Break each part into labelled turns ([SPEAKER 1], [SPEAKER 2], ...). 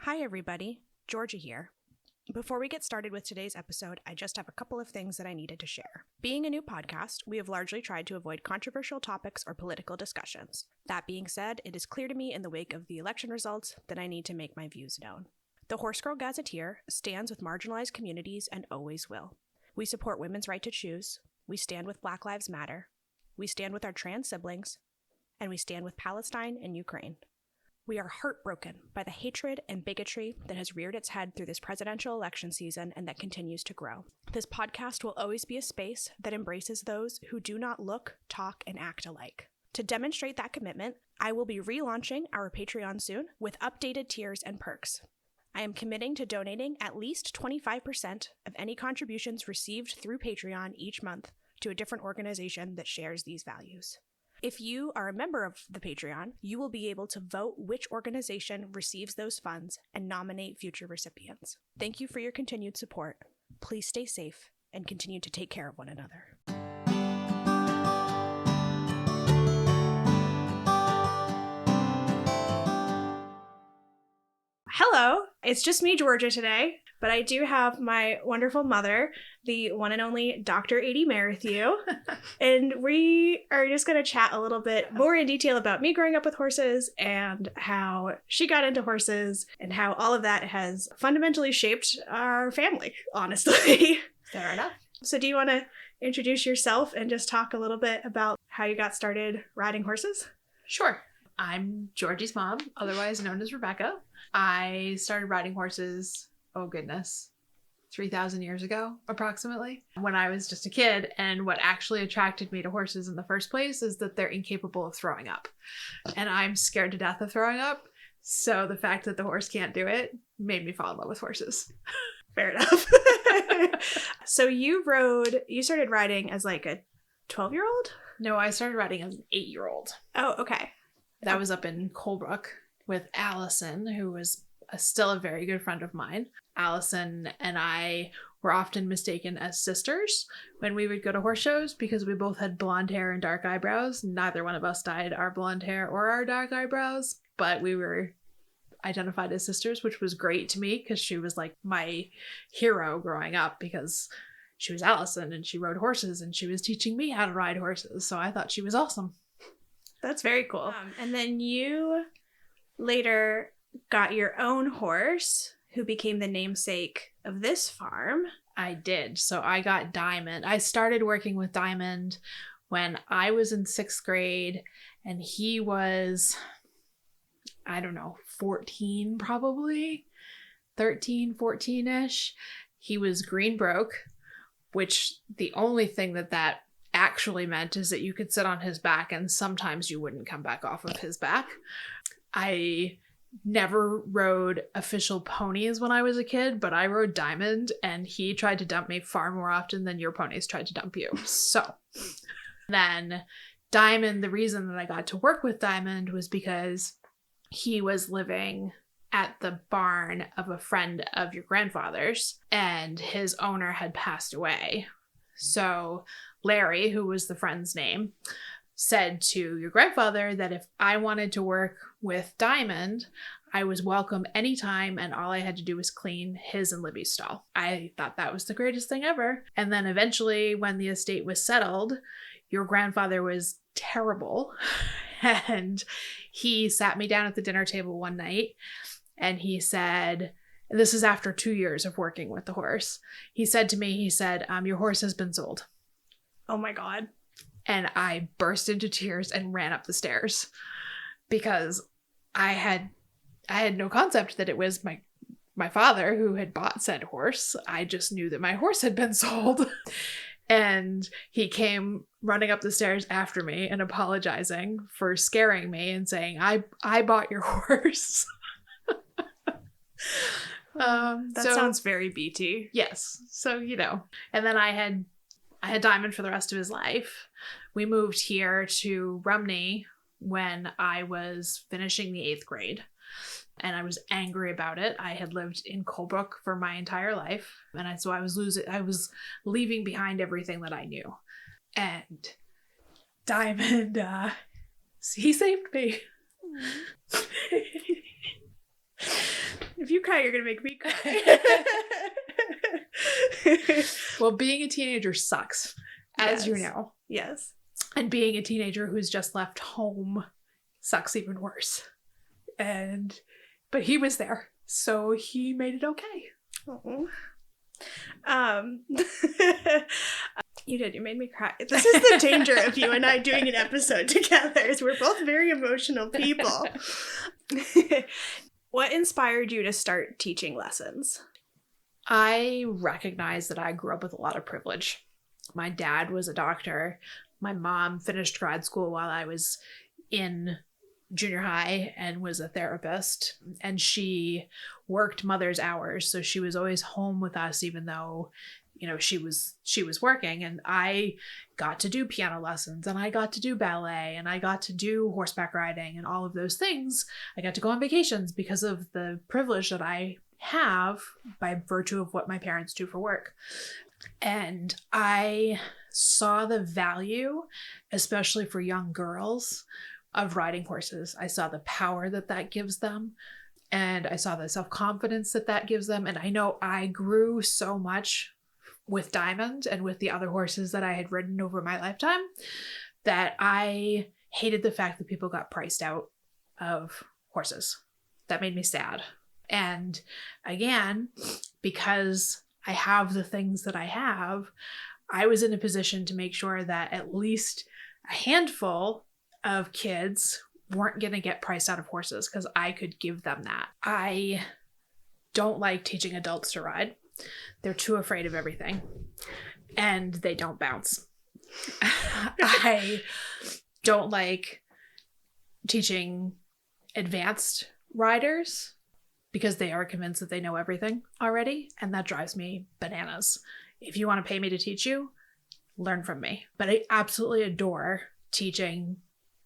[SPEAKER 1] Hi everybody, Georgia here. Before we get started with today's episode, I just have a couple of things that I needed to share. Being a new podcast, we have largely tried to avoid controversial topics or political discussions. That being said, it is clear to me in the wake of the election results that I need to make my views known. The Horse Girl Gazetteer stands with marginalized communities and always will. We support women's right to choose, we stand with Black Lives Matter, we stand with our trans siblings, and we stand with Palestine and Ukraine. We are heartbroken by the hatred and bigotry that has reared its head through this presidential election season and that continues to grow. This podcast will always be a space that embraces those who do not look, talk, and act alike. To demonstrate that commitment, I will be relaunching our Patreon soon with updated tiers and perks. I am committing to donating at least 25% of any contributions received through Patreon each month to a different organization that shares these values. If you are a member of the Patreon, you will be able to vote which organization receives those funds and nominate future recipients. Thank you for your continued support. Please stay safe and continue to take care of one another. Hello, it's just me, Georgia, today, but I do have my wonderful mother, the one and only Dr. Adey-Merrithew, and we are just going to chat a little bit more in detail about me growing up with horses and how she got into horses and how all of that has fundamentally shaped our family, honestly.
[SPEAKER 2] Fair enough.
[SPEAKER 1] So do you want to introduce yourself and just talk a little bit about how you got started riding horses?
[SPEAKER 2] Sure. I'm Georgie's mom, otherwise known as Rebecca. I started riding horses, 3,000 years ago, approximately, when I was just a kid. And what actually attracted me to horses in the first place is that they're incapable of throwing up. And I'm scared to death of throwing up. So the fact that the horse can't do it made me fall in love with horses.
[SPEAKER 1] Fair enough. So you started riding as like a 12-year-old?
[SPEAKER 2] No, I started riding as an 8-year-old.
[SPEAKER 1] Oh, okay.
[SPEAKER 2] That was up in Colebrook with Allison, who was still a very good friend of mine. Allison and I were often mistaken as sisters when we would go to horse shows because we both had blonde hair and dark eyebrows. Neither one of us dyed our blonde hair or our dark eyebrows, but we were identified as sisters, which was great to me because she was like my hero growing up because she was Allison and she rode horses and she was teaching me how to ride horses. So I thought she was awesome.
[SPEAKER 1] That's very cool. And then you later got your own horse, who became the namesake of this farm.
[SPEAKER 2] I did. So I got Diamond. I started working with Diamond when I was in 6th grade, and he was, 14 probably, 13, 14-ish. He was green broke, which the only thing that actually meant is that you could sit on his back and sometimes you wouldn't come back off of his back. I never rode official ponies when I was a kid, but I rode Diamond and he tried to dump me far more often than your ponies tried to dump you. So then Diamond, the reason that I got to work with Diamond was because he was living at the barn of a friend of your grandfather's and his owner had passed away. So Larry, who was the friend's name, said to your grandfather that if I wanted to work with Diamond, I was welcome anytime and all I had to do was clean his and Libby's stall. I thought that was the greatest thing ever. And then eventually when the estate was settled, your grandfather was terrible and he sat me down at the dinner table one night and he said, this is after 2 years of working with the horse. He said to me, your horse has been sold.
[SPEAKER 1] Oh my God.
[SPEAKER 2] And I burst into tears and ran up the stairs because I had no concept that it was my father who had bought said horse. I just knew that my horse had been sold. And he came running up the stairs after me and apologizing for scaring me and saying, I bought your horse.
[SPEAKER 1] That sounds very BT.
[SPEAKER 2] Yes. So, and then I had Diamond for the rest of his life. We moved here to Rumney when I was finishing the 8th grade. And I was angry about it. I had lived in Colebrook for my entire life. And so I was leaving behind everything that I knew. And Diamond, he saved me.
[SPEAKER 1] you cry, you're going to make me cry.
[SPEAKER 2] Well, being a teenager sucks, as you know.
[SPEAKER 1] Yes.
[SPEAKER 2] And being a teenager who's just left home sucks even worse. But he was there, so he made it okay.
[SPEAKER 1] Oh. You did. You made me cry. This is the danger of you and I doing an episode together, is we're both very emotional people. What inspired you to start teaching lessons?
[SPEAKER 2] I recognize that I grew up with a lot of privilege. My dad was a doctor. My mom finished grad school while I was in junior high and was a therapist. And she worked mother's hours. So she was always home with us, even though, she was working. And I got to do piano lessons, and I got to do ballet, and I got to do horseback riding and all of those things. I got to go on vacations because of the privilege that I have by virtue of what my parents do for work. And I saw the value, especially for young girls, of riding horses. I saw the power that gives them, and I saw the self-confidence that gives them. And I know I grew so much with Diamond and with the other horses that I had ridden over my lifetime that I hated the fact that people got priced out of horses. That made me sad. And again, because I have the things that I have, I was in a position to make sure that at least a handful of kids weren't going to get priced out of horses, because I could give them that. I don't like teaching adults to ride. They're too afraid of everything, and they don't bounce. I don't like teaching advanced riders because they are convinced that they know everything already, and that drives me bananas. If you want to pay me to teach you, learn from me. But I absolutely adore teaching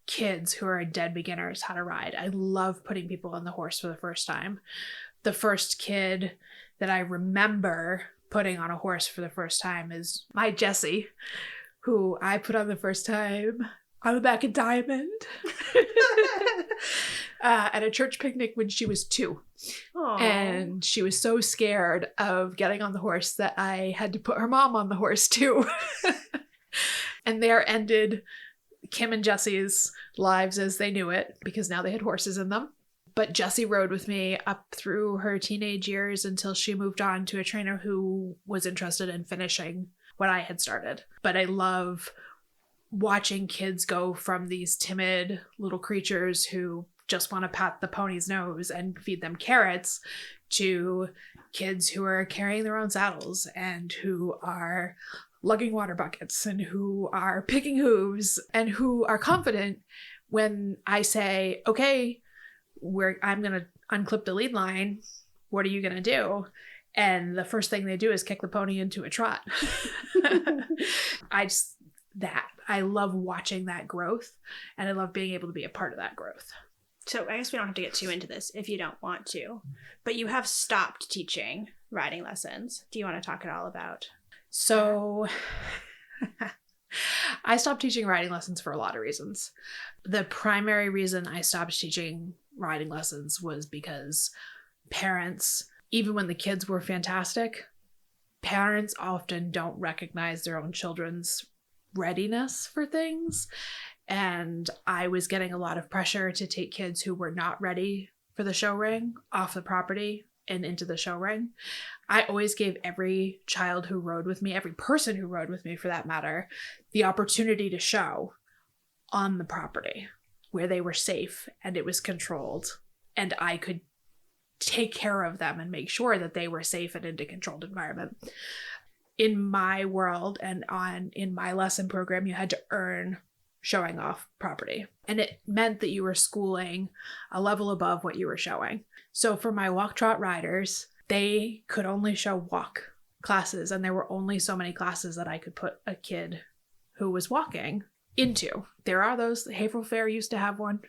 [SPEAKER 2] kids who are dead beginners how to ride. I love putting people on the horse for the first time. The first kid that I remember putting on a horse for the first time is my Jessie, who I put on the first time on the back of Diamond at a church picnic when she was 2.
[SPEAKER 1] Aww.
[SPEAKER 2] And she was so scared of getting on the horse that I had to put her mom on the horse too. And there ended Kim and Jessie's lives as they knew it, because now they had horses in them. But Jessie rode with me up through her teenage years until she moved on to a trainer who was interested in finishing what I had started. But I love watching kids go from these timid little creatures who just want to pat the pony's nose and feed them carrots to kids who are carrying their own saddles and who are lugging water buckets and who are picking hooves and who are confident when I say, okay, I'm going to unclip the lead line. What are you going to do? And the first thing they do is kick the pony into a trot. I love watching that growth, and I love being able to be a part of that growth.
[SPEAKER 1] So I guess we don't have to get too into this if you don't want to, but you have stopped teaching riding lessons. Do you want to talk at all about?
[SPEAKER 2] So I stopped teaching riding lessons for a lot of reasons. The primary reason I stopped teaching riding lessons was because parents, even when the kids were fantastic, parents often don't recognize their own children's readiness for things. And I was getting a lot of pressure to take kids who were not ready for the show ring off the property and into the show ring. I always gave every child who rode with me, every person who rode with me for that matter, the opportunity to show on the property where they were safe and it was controlled, and I could take care of them and make sure that they were safe and in a controlled environment. In my world and in my lesson program, you had to earn showing off property. And it meant that you were schooling a level above what you were showing. So for my walk trot riders, they could only show walk classes, and there were only so many classes that I could put a kid who was walking into. There are those. Haverhill Fair used to have one.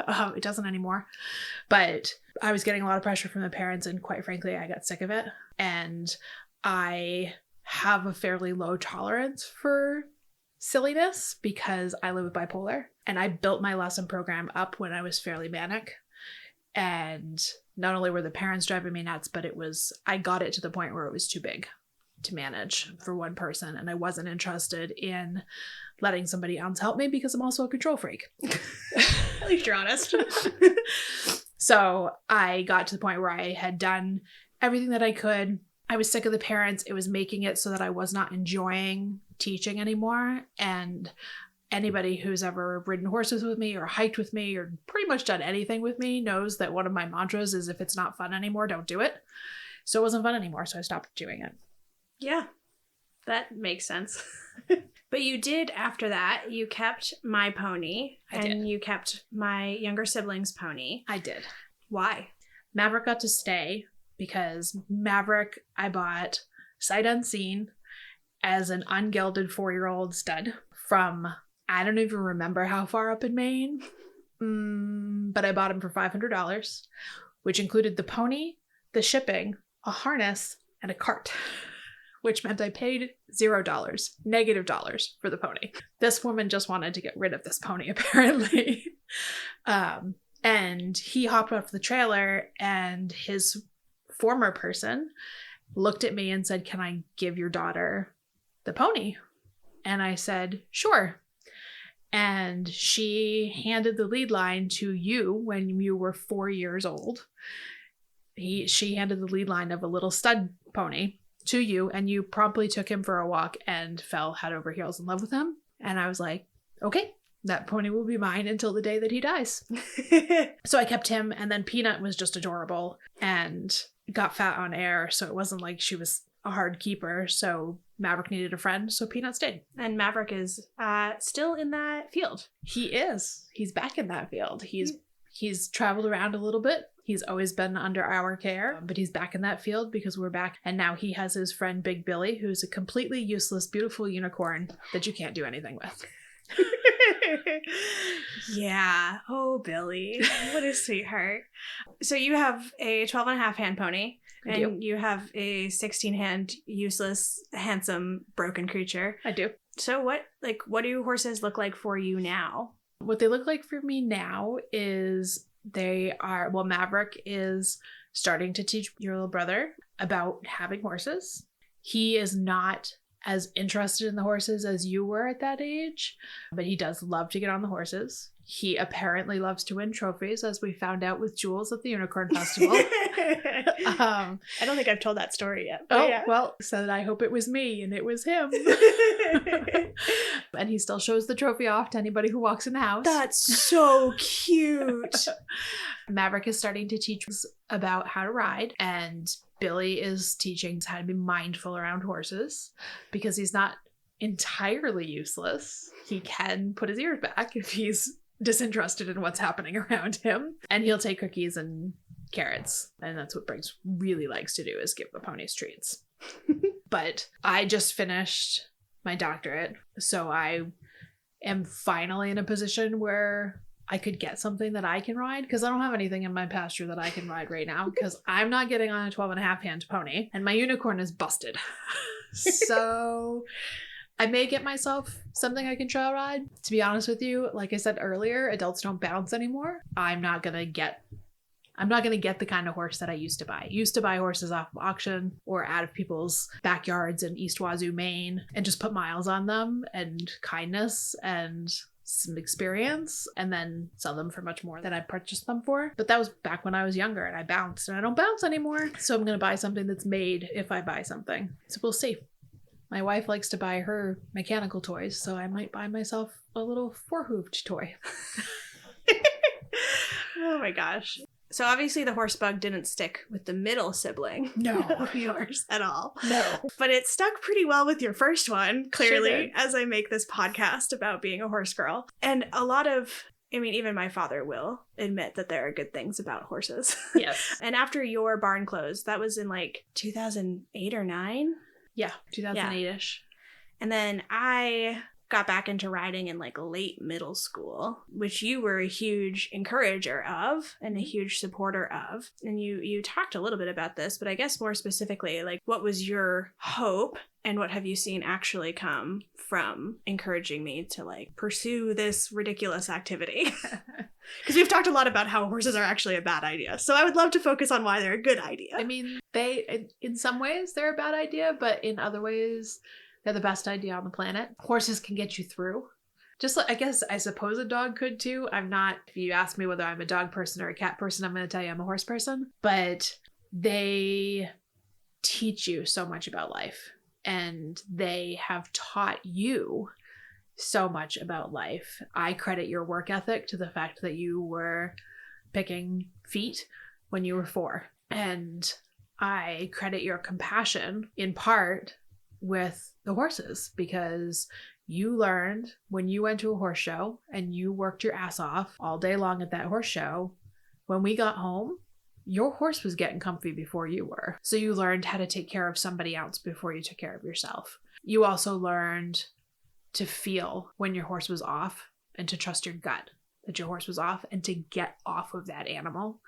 [SPEAKER 2] It doesn't anymore. But I was getting a lot of pressure from the parents, and quite frankly, I got sick of it. And I have a fairly low tolerance for silliness because I live with bipolar, and I built my lesson program up when I was fairly manic. And not only were the parents driving me nuts, but I got it to the point where it was too big to manage for one person. And I wasn't interested in letting somebody else help me because I'm also a control freak.
[SPEAKER 1] At least you're honest.
[SPEAKER 2] So I got to the point where I had done everything that I could. I was sick of the parents. It was making it so that I was not enjoying teaching anymore. And anybody who's ever ridden horses with me or hiked with me or pretty much done anything with me knows that one of my mantras is, if it's not fun anymore, don't do it. So it wasn't fun anymore, so I stopped doing it.
[SPEAKER 1] Yeah, that makes sense. But you did, after that, you kept my pony.
[SPEAKER 2] I did.
[SPEAKER 1] You kept my younger sibling's pony.
[SPEAKER 2] I did.
[SPEAKER 1] Why?
[SPEAKER 2] Maverick got to stay because Maverick I bought sight unseen as an ungilded 4-year-old stud from, I don't even remember how far up in Maine, but I bought him for $500, which included the pony, the shipping, a harness, and a cart, which meant I paid $0, $- for the pony. This woman just wanted to get rid of this pony, apparently. And he hopped off the trailer, and his former person looked at me and said, "Can I give your daughter the pony?" And I said, "Sure." And she handed the lead line to you when you were 4 years old. She handed the lead line of a little stud pony to you, and you promptly took him for a walk and fell head over heels in love with him. And I was like, okay, that pony will be mine until the day that he dies. So I kept him, and then Peanut was just adorable and got fat on air, so it wasn't like she was a hard keeper. So Maverick needed a friend, so Peanut stayed.
[SPEAKER 1] And Maverick is still in that field.
[SPEAKER 2] He is. He's back in that field. He's traveled around a little bit. He's always been under our care, but he's back in that field because we're back. And now he has his friend Big Billy, who's a completely useless, beautiful unicorn that you can't do anything with.
[SPEAKER 1] Yeah. Oh, Billy. What a sweetheart. So you have a 12.5 hand pony. And you have a 16-hand, useless, handsome, broken creature.
[SPEAKER 2] I do.
[SPEAKER 1] So what do horses look like for you now?
[SPEAKER 2] What they look like for me now is Maverick is starting to teach your little brother about having horses. He is not as interested in the horses as you were at that age, but he does love to get on the horses. He apparently loves to win trophies, as we found out with Jules at the Unicorn Festival.
[SPEAKER 1] I don't think I've told that story yet.
[SPEAKER 2] Oh, yeah. Well, said I hope it was me, and it was him. And he still shows the trophy off to anybody who walks in the house.
[SPEAKER 1] That's so cute.
[SPEAKER 2] Maverick is starting to teach us about how to ride, and Billy is teaching us how to be mindful around horses because he's not entirely useless. He can put his ears back if he's disinterested in what's happening around him, and he'll take cookies and carrots, and that's what Briggs really likes to do, is give the ponies treats. But I just finished my doctorate, so I am finally in a position where I could get something that I can ride, because I don't have anything in my pasture that I can ride right now, because I'm not getting on a 12.5 hand pony, and my unicorn is busted. So I may get myself something I can trail ride. To be honest with you, like I said earlier, adults don't bounce anymore. I'm not gonna get the kind of horse that I used to buy. I used to buy horses off of auction or out of people's backyards in East Wazoo, Maine, and just put miles on them and kindness and some experience, and then sell them for much more than I purchased them for. But that was back when I was younger and I bounced, and I don't bounce anymore. So I'm gonna buy something that's made if I buy something. So we'll see. My wife likes to buy her mechanical toys, so I might buy myself a little 4-hooved toy.
[SPEAKER 1] Oh my gosh. So obviously the horse bug didn't stick with the middle sibling of yours at all.
[SPEAKER 2] No.
[SPEAKER 1] But it stuck pretty well with your first one, clearly,
[SPEAKER 2] Sure did.
[SPEAKER 1] as I make this podcast about being a horse girl. And even my father will admit that there are good things about horses.
[SPEAKER 2] Yes.
[SPEAKER 1] And after your barn closed, that was in 2008 or 9?
[SPEAKER 2] Yeah, 2008-ish.
[SPEAKER 1] And then I got back into riding in like late middle school, which you were a huge encourager of and a huge supporter of. And you talked a little bit about this, but I guess more specifically, like, what was your hope and what have you seen actually come from encouraging me to like pursue this ridiculous activity? Because we've talked a lot about how horses are actually a bad idea. So I would love to focus on why they're a good idea.
[SPEAKER 2] I mean, in some ways they're a bad idea, but in other ways they're the best idea on the planet. Horses can get you through. Just like, I suppose a dog could too. I'm not, if you ask me whether I'm a dog person or a cat person, I'm going to tell you I'm a horse person. But they teach you so much about life. And they have taught you so much about life. I credit your work ethic to the fact that you were picking feet when you were 4. And I credit your compassion in part with the horses, because you learned when you went to a horse show and you worked your ass off all day long at that horse show. When we got home, your horse was getting comfy before you were. So you learned how to take care of somebody else before you took care of yourself. You also learned to feel when your horse was off and to trust your gut that your horse was off and to get off of that animal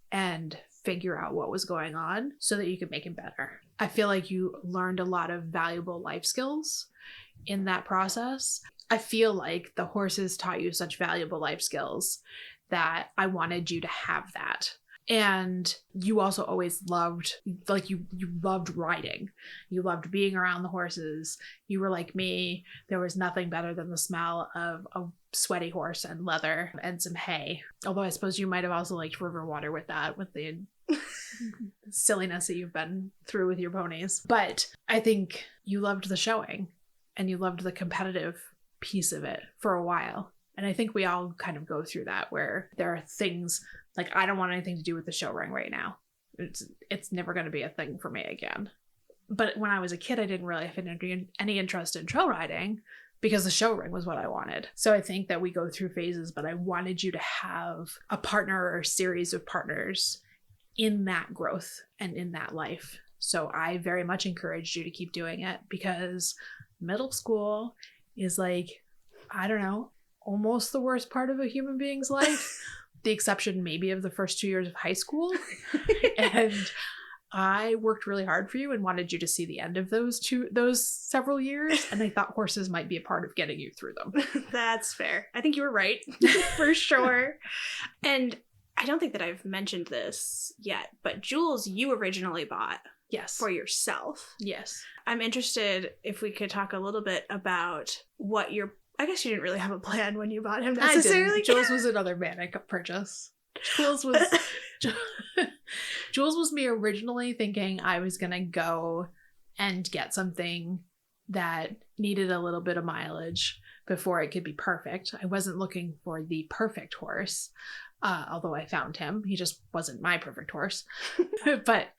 [SPEAKER 2] and figure out what was going on so that you could make him better. I feel like you learned a lot of valuable life skills in that process. I feel like the horses taught you such valuable life skills that I wanted you to have that. And you also always loved, like you loved riding. You loved being around the horses. You were like me. There was nothing better than the smell of a sweaty horse and leather and some hay. Although I suppose you might have also liked river water with that, with the silliness that you've been through with your ponies. But I think you loved the showing and you loved the competitive piece of it for a while. And I think we all kind of go through that, where there are things like, I don't want anything to do with the show ring right now. It's never going to be a thing for me again. But when I was a kid, I didn't really have any interest in trail riding because the show ring was what I wanted. So I think that we go through phases, but I wanted you to have a partner or a series of partners in that growth and in that life. So I very much encouraged you to keep doing it, because middle school is like, I don't know, almost the worst part of a human being's life. The exception maybe of the first 2 years of high school. And I worked really hard for you and wanted you to see the end of those several years. And I thought horses might be a part of getting you through them.
[SPEAKER 1] That's fair. I think you were right. For sure. And I don't think that I've mentioned this yet, but Jules, you originally bought.
[SPEAKER 2] Yes.
[SPEAKER 1] For yourself.
[SPEAKER 2] Yes.
[SPEAKER 1] I'm interested if we could talk a little bit about what I guess you didn't really have a plan when you bought him necessarily.
[SPEAKER 2] I didn't. Jules was another manic purchase. Jules was me originally thinking I was going to go and get something that needed a little bit of mileage before it could be perfect. I wasn't looking for the perfect horse, although I found him. He just wasn't my perfect horse. But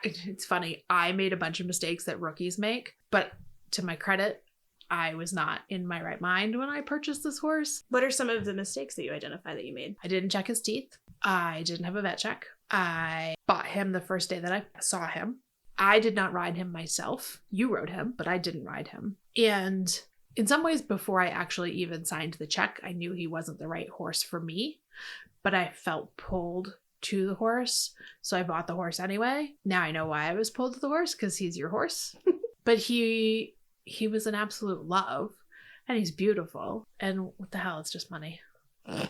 [SPEAKER 2] it's funny. I made a bunch of mistakes that rookies make, but to my credit, I was not in my right mind when I purchased this horse.
[SPEAKER 1] What are some of the mistakes that you identify that you made?
[SPEAKER 2] I didn't check his teeth. I didn't have a vet check. I bought him the first day that I saw him. I did not ride him myself. You rode him, but I didn't ride him. And in some ways, before I actually even signed the check, I knew he wasn't the right horse for me, but I felt pulled to the horse. So I bought the horse anyway. Now I know why I was pulled to the horse, because he's your horse. But he was an absolute love, and he's beautiful. And what the hell? It's just money.
[SPEAKER 1] I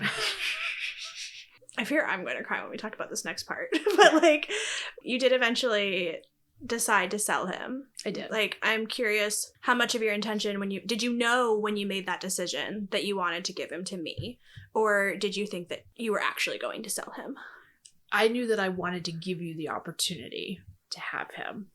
[SPEAKER 1] fear I'm going to cry when we talk about this next part. But like, you did eventually decide to sell him.
[SPEAKER 2] I did.
[SPEAKER 1] Like, I'm curious how much of your intention did you know when you made that decision that you wanted to give him to me? Or did you think that you were actually going to sell him?
[SPEAKER 2] I knew that I wanted to give you the opportunity to have him.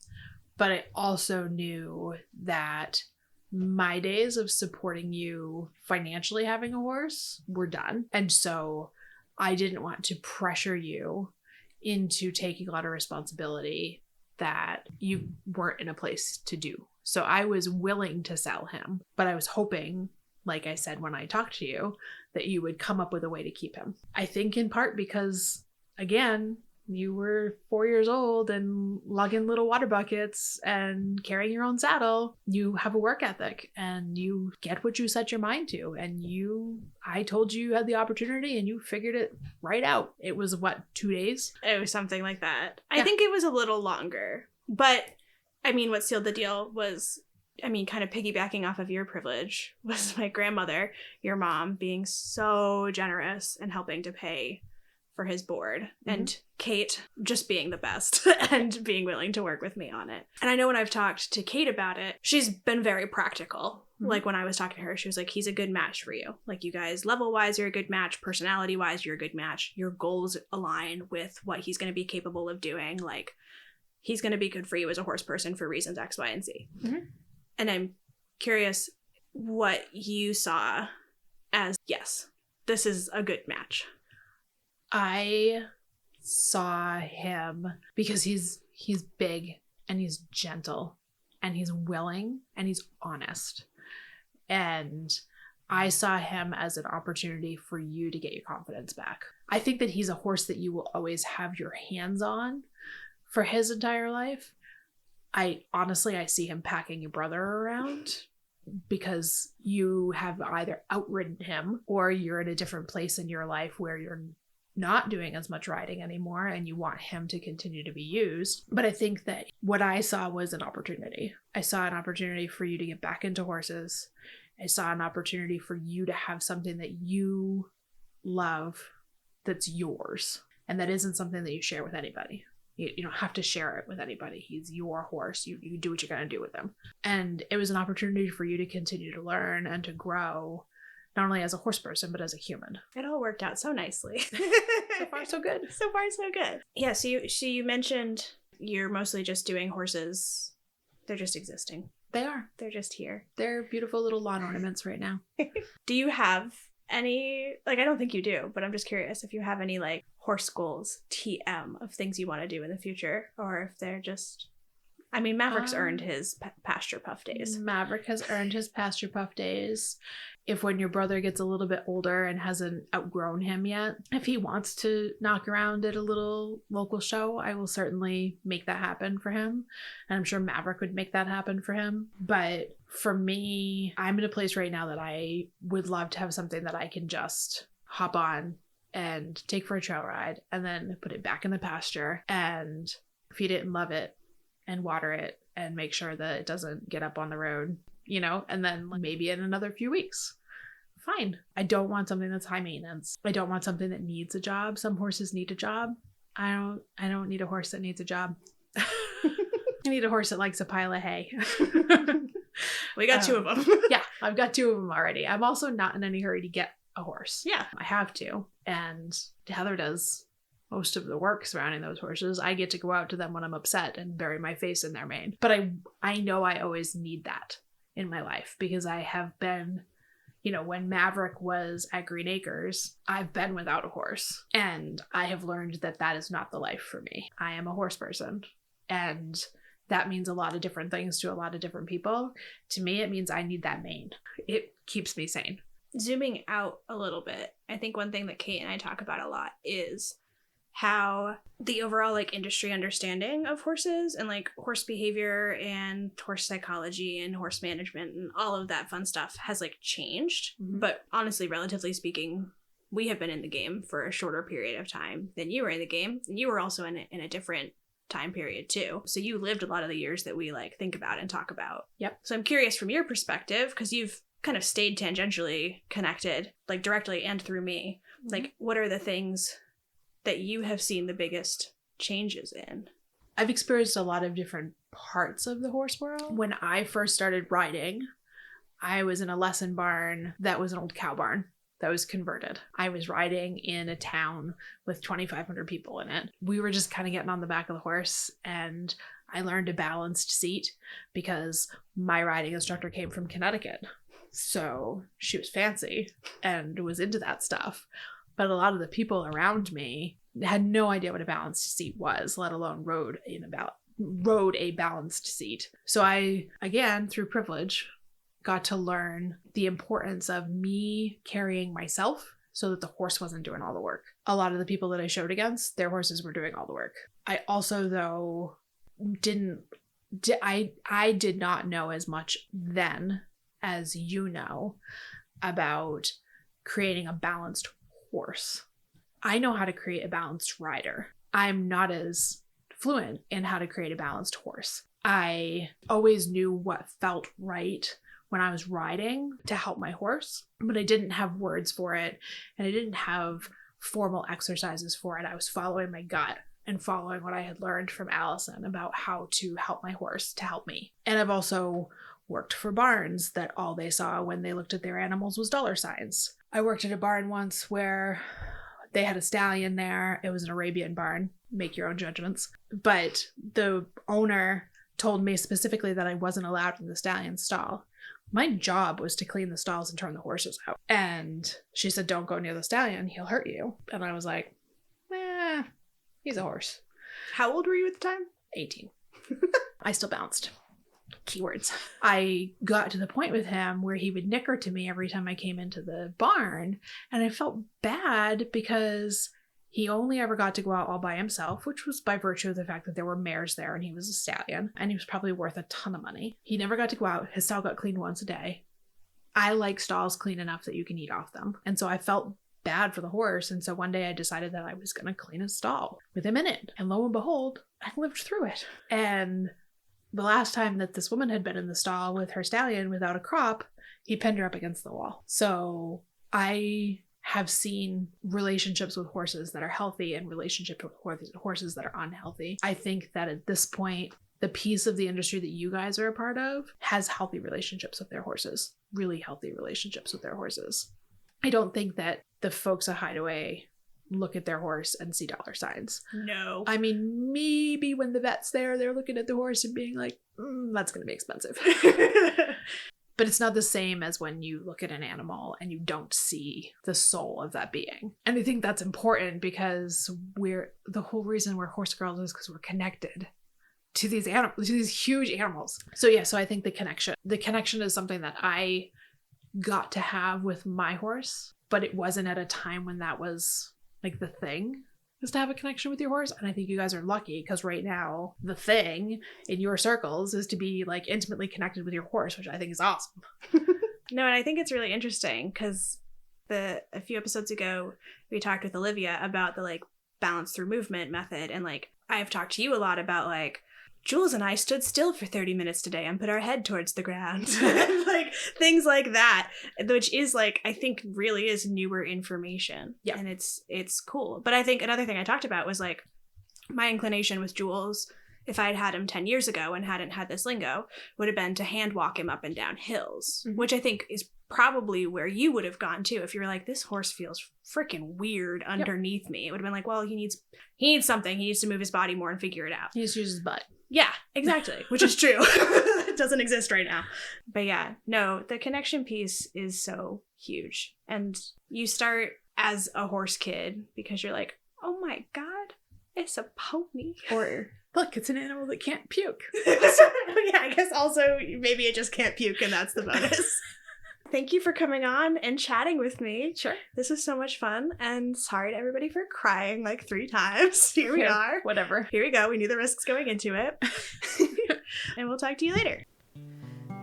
[SPEAKER 2] But I also knew that my days of supporting you financially having a horse were done. And so I didn't want to pressure you into taking a lot of responsibility that you weren't in a place to do. So I was willing to sell him, but I was hoping, like I said when I talked to you, that you would come up with a way to keep him. I think in part because, again, You were 4 years old and lugging little water buckets and carrying your own saddle. You have a work ethic and you get what you set your mind to. And I told you had the opportunity and you figured it right out. It was what, 2 days?
[SPEAKER 1] It was something like that.
[SPEAKER 2] Yeah.
[SPEAKER 1] I think it was a little longer. But, I mean, what sealed the deal was, I mean, kind of piggybacking off of your privilege, was my grandmother, your mom, being so generous and helping to pay for his board, and Kate just being the best and being willing to work with me on it. And I know when I've talked to Kate about it, she's been very practical. Like when I was talking to her, she was like, he's a good match for you. Like you guys, level-wise, you're a good match. Personality-wise, you're a good match. Your goals align with what he's going to be capable of doing. Like he's going to be good for you as a horse person for reasons X, Y, and Z. And I'm curious what you saw as, yes, this is a good match.
[SPEAKER 2] I saw him because he's big and he's gentle and he's willing and he's honest. And I saw him as an opportunity for you to get your confidence back. I think that he's a horse that you will always have your hands on for his entire life. I see him packing your brother around because you have either outridden him or you're in a different place in your life where you're not doing as much riding anymore and you want him to continue to be used. But I think that what I saw was an opportunity. I saw an opportunity for you to get back into horses. I saw an opportunity for you to have something that you love that's yours and that isn't something that you share with anybody. You don't have to share it with anybody. He's your horse. You do what you're going to do with him. And it was an opportunity for you to continue to learn and to grow, not only as a horse person, but as a human.
[SPEAKER 1] It all worked out so nicely.
[SPEAKER 2] So far, so good.
[SPEAKER 1] So far, so good. Yeah, so you mentioned you're mostly just doing horses. They're just existing.
[SPEAKER 2] They are.
[SPEAKER 1] They're just here.
[SPEAKER 2] They're beautiful little lawn ornaments right now.
[SPEAKER 1] Do you have any, like, I don't think you do, but I'm just curious if you have any, like, horse goals, TM, of things you want to do in the future, or if they're just... I mean, Maverick's earned his pasture puff days.
[SPEAKER 2] Maverick has earned his pasture puff days. If when your brother gets a little bit older and hasn't outgrown him yet, if he wants to knock around at a little local show, I will certainly make that happen for him. And I'm sure Maverick would make that happen for him. But for me, I'm in a place right now that I would love to have something that I can just hop on and take for a trail ride and then put it back in the pasture and feed it and love it and water it and make sure that it doesn't get up on the road, and then maybe in another few weeks. Fine. I don't want something that's high maintenance. I don't want something that needs a job. Some horses need a job. I don't need a horse that needs a job. I need a horse that likes a pile of hay.
[SPEAKER 1] We got two of them.
[SPEAKER 2] Yeah, I've got two of them already. I'm also not in any hurry to get a horse.
[SPEAKER 1] Yeah.
[SPEAKER 2] I have to. And Heather does most of the work surrounding those horses. I get to go out to them when I'm upset and bury my face in their mane. But I know I always need that in my life because I have been, when Maverick was at Green Acres, I've been without a horse. And I have learned that that is not the life for me. I am a horse person. And that means a lot of different things to a lot of different people. To me, it means I need that mane. It keeps me sane.
[SPEAKER 1] Zooming out a little bit, I think one thing that Kate and I talk about a lot is how the overall industry understanding of horses and horse behavior and horse psychology and horse management and all of that fun stuff has changed. Mm-hmm. But honestly, relatively speaking, we have been in the game for a shorter period of time than you were in the game. And you were also in a different time period too. So you lived a lot of the years that we think about and talk about.
[SPEAKER 2] Yep.
[SPEAKER 1] So I'm curious from your perspective, because you've kind of stayed tangentially connected, directly and through me. Mm-hmm. What are the things that you have seen the biggest changes in?
[SPEAKER 2] I've experienced a lot of different parts of the horse world. When I first started riding, I was in a lesson barn that was an old cow barn that was converted. I was riding in a town with 2,500 people in it. We were just kind of getting on the back of the horse, and I learned a balanced seat because my riding instructor came from Connecticut. So she was fancy and was into that stuff. But a lot of the people around me had no idea what a balanced seat was, let alone rode a balanced seat. So I, again, through privilege, got to learn the importance of me carrying myself so that the horse wasn't doing all the work. A lot of the people that I showed against, their horses were doing all the work. I also, though, I did not know as much then as you know about creating a balanced horse. I know how to create a balanced rider. I'm not as fluent in how to create a balanced horse. I always knew what felt right when I was riding to help my horse, but I didn't have words for it, and I didn't have formal exercises for it. I was following my gut and following what I had learned from Allison about how to help my horse to help me. And I've also worked for barns that all they saw when they looked at their animals was dollar signs. I worked at a barn once where they had a stallion there. It was an Arabian barn. Make your own judgments. But the owner told me specifically that I wasn't allowed in the stallion stall. My job was to clean the stalls and turn the horses out. And she said, don't go near the stallion. He'll hurt you. And I was like, he's a horse.
[SPEAKER 1] How old were you at the time?
[SPEAKER 2] 18. I still bounced. Keywords. I got to the point with him where he would nicker to me every time I came into the barn. And I felt bad because he only ever got to go out all by himself, which was by virtue of the fact that there were mares there and he was a stallion and he was probably worth a ton of money. He never got to go out. His stall got cleaned once a day. I like stalls clean enough that you can eat off them. And so I felt bad for the horse. And so one day I decided that I was going to clean his stall with him in it. And lo and behold, I lived through it. And the last time that this woman had been in the stall with her stallion without a crop, he pinned her up against the wall. So I have seen relationships with horses that are healthy and relationships with horses that are unhealthy. I think that at this point, the piece of the industry that you guys are a part of has healthy relationships with their horses, really healthy relationships with their horses. I don't think that the folks at Hideaway look at their horse and see dollar signs.
[SPEAKER 1] No.
[SPEAKER 2] I mean, maybe when the vet's there, they're looking at the horse and being like, that's going to be expensive. But it's not the same as when you look at an animal and you don't see the soul of that being. And I think that's important because the whole reason we're horse girls is because we're connected to these animals, to these huge animals. So I think the connection is something that I got to have with my horse, but it wasn't at a time when that was like the thing, is to have a connection with your horse. And I think you guys are lucky because right now the thing in your circles is to be like intimately connected with your horse, which I think is awesome.
[SPEAKER 1] No, and I think it's really interesting because a few episodes ago we talked with Olivia about the like balance through movement method, and like I've talked to you a lot about like Jules and I stood still for 30 minutes today and put our head towards the ground. Like things like that, which is like, I think really is newer information.
[SPEAKER 2] Yeah.
[SPEAKER 1] And it's cool. But I think another thing I talked about was like my inclination with Jules, if I'd had him 10 years ago and hadn't had this lingo, would have been to hand walk him up and down hills, which I think is probably where you would have gone too. If you were like, this horse feels freaking weird underneath me, it would have been like, well, he needs something. He needs to move his body more and figure it out.
[SPEAKER 2] He needs to use his butt.
[SPEAKER 1] Yeah, exactly. Which is true. It doesn't exist right now. But yeah, no, the connection piece is so huge. And you start as a horse kid because you're like, oh my God, it's a pony.
[SPEAKER 2] Or look, it's an animal that can't puke.
[SPEAKER 1] Yeah, I guess also maybe it just can't puke and that's the bonus. Thank you for coming on and chatting with me. Sure. This was so much fun. And sorry to everybody for crying like 3 times. Here we are.
[SPEAKER 2] Whatever.
[SPEAKER 1] Here we go. We knew the risks going into it. And we'll talk to you later.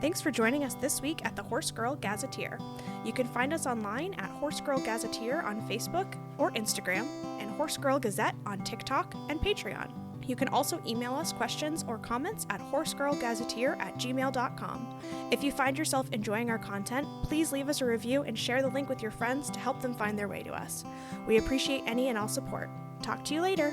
[SPEAKER 1] Thanks for joining us this week at the Horse Girl Gazetteer. You can find us online at Horse Girl Gazetteer on Facebook or Instagram, and Horse Girl Gazette on TikTok and Patreon. You can also email us questions or comments at horsegirlgazetteer@gmail.com. If you find yourself enjoying our content, please leave us a review and share the link with your friends to help them find their way to us. We appreciate any and all support. Talk to you later.